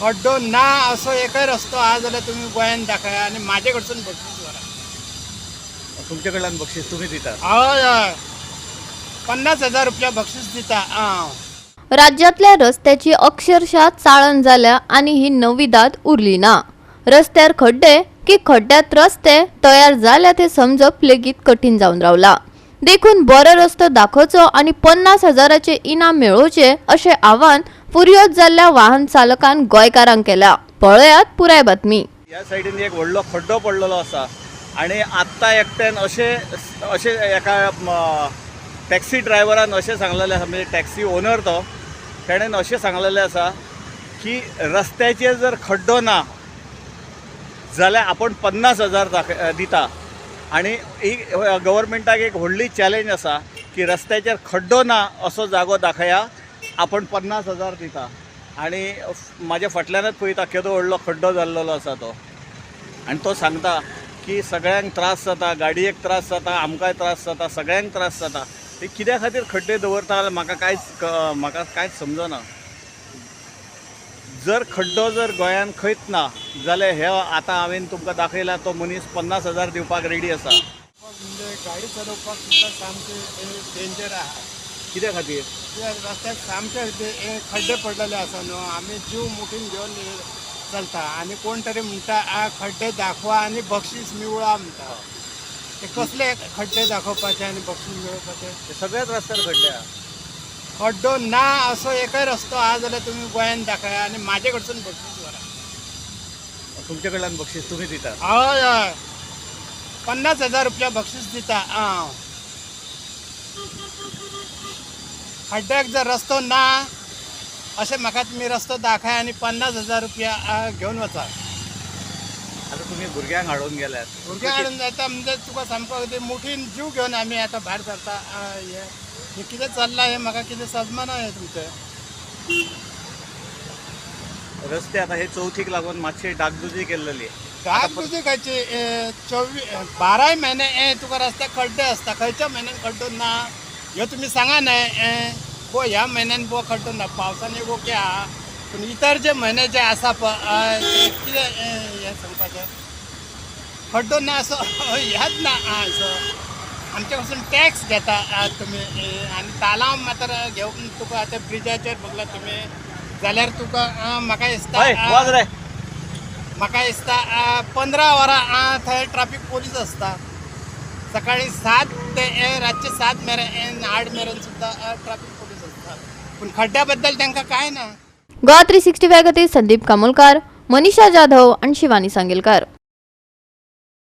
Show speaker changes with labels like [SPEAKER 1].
[SPEAKER 1] खड्डो ना असो एकय रस्तो हा जाल्यार तुम्ही गोंयान दाखया आणि माझे कडसून बक्षीस व्हरा.
[SPEAKER 2] तुमचे कडल्यान बक्षीस तुम्ही दितात.
[SPEAKER 1] हय हय 50,000 रुपया बक्षीस दिता.
[SPEAKER 3] राज्यातल्या रस्त्याची अक्षरशः चाळण झाल्या आणि ही नवी दाद उरली ना. रस्त्यार खड्डे की खड्ड्यात रस्ते तयार जाल्यात हे समजप लेगीत कठीण जावन रावला. देखून बरो रस्तो दाखोवचो आणि 50,000चे इनाम मेळोवचे अशें आव्हान फुर्योज जाल्ल्या वाहन चालकान गोंयकारांक केला. पळयात पुराय बातमी.
[SPEAKER 2] ह्या सायडीन एक व्हडलो खड्डो पडलेलो आसा आणि आत्ता एकट्यान अशें एका टॅक्सी ड्रायव्हरान अशें सांगलेलें आसा, म्हणजे टॅक्सी ओनर तो, ताणें अशें सांगलेलें आसा की रस्त्याचेर जर खड्डो ना जाल्यार आपण 50,000 दिता. आणि गव्हर्मेंटाक एक व्हडली चॅलेंज आसा की रस्त्याचेर खड्डो ना असो जागो दाखया, आपण 50,000 दिता. आणि म्हाज्या फाटल्यानच पळयता केदो व्हडलो खड्डो जाल्लो आसा तो. आणि तो सांगता की सगळ्यांक त्रास जाता, गाडयेक त्रास जाता, आमकांय त्रास जाता, सगळ्यांक त्रास जाता. ते कित्या खातीर खड्डे दवरता म्हाका कांयच समजना. जर खड्डो जर गोंयान खंयच ना जाल्यार हे आतां हांवें तुमकां दाखयला तो मनीस 50,000 दिवपाक रेडी आसा.
[SPEAKER 1] म्हणजे गाडी चलोवपाक सुद्दां सामकें डेंजर आहा.
[SPEAKER 2] कित्या खातीर?
[SPEAKER 1] रस्त्याक सामके खड्डे पडलेले आसा न्हू. आमी जीव मुठीन घेवन चलता आणि कोण तरी म्हणटा खड्डे दाखवा आणि बक्षीस मिळवा म्हणटा. ते कसले खड्डे दाखोवपाचे आणि बक्षीस मिळोवपाचे?
[SPEAKER 2] सगळ्याच रस्त्यार खड्डे आहा.
[SPEAKER 1] खड्डो ना असो एकय रस्तो हा जाल्यार तुम्ही गोंयान दाखया आणि माझे कडसून बक्षीस व्हरा.
[SPEAKER 2] तुमचे कडल्यान बक्षीस तुम्ही दितात.
[SPEAKER 1] हय हय 50,000 रुपया बक्षीस दिता. खड्ड्याक जर रस्तो ना अशें म्हाका तुमी रस्तो दाखया आणि 50,000 रुपया घेवन वचा.
[SPEAKER 2] आता तुम्ही भुरग्यांक हाडून गेल्यात.
[SPEAKER 1] भुरग्यां हाडून जाता म्हणजे तुका सामको मुठीन जीव घेवन आमी आतां भायर सरता. हे कितें चल्लां हे म्हाका कितें समजना हे तुमचें.
[SPEAKER 2] रस्ते आता हे चवथीक लागून मातशी डागडुजी केल्लेली.
[SPEAKER 1] तुजी खंयची 12 म्हयने तुका रस्त्याक खड्डे आसता. खंयच्या म्हयन्यान खड्डो ना ह्यो तुमी सांगा न्हय. ह्या म्हयन्यान खड्डो ना, पावसान ओके आहा, पूण इतर जे म्हयने जे आसा पळय कितें हें सांगपाचें. खड्डो ना असो ह्याच ना असो. आमचे कडसून टॅक्स घेता तुमी आणि तालांव मात्र घेवन तुका आतां ब्रिजाचेर बघला तुमी जाल्यार तुका म्हाका दिसता 15 वरां थंय ट्रॅफिक पोलीस आसता. सकाळी 7 ते रातचे 7 मेरेन 8 मेरेन सुद्दां ट्रॅफिक पोलीस आसता. पूण खड्ड्या बद्दल तांकां कांय ना.
[SPEAKER 3] गोवा 365 खातीर संदीप कामोलकार, मनीषा जाधव आणि शिवानी सांगेलकार.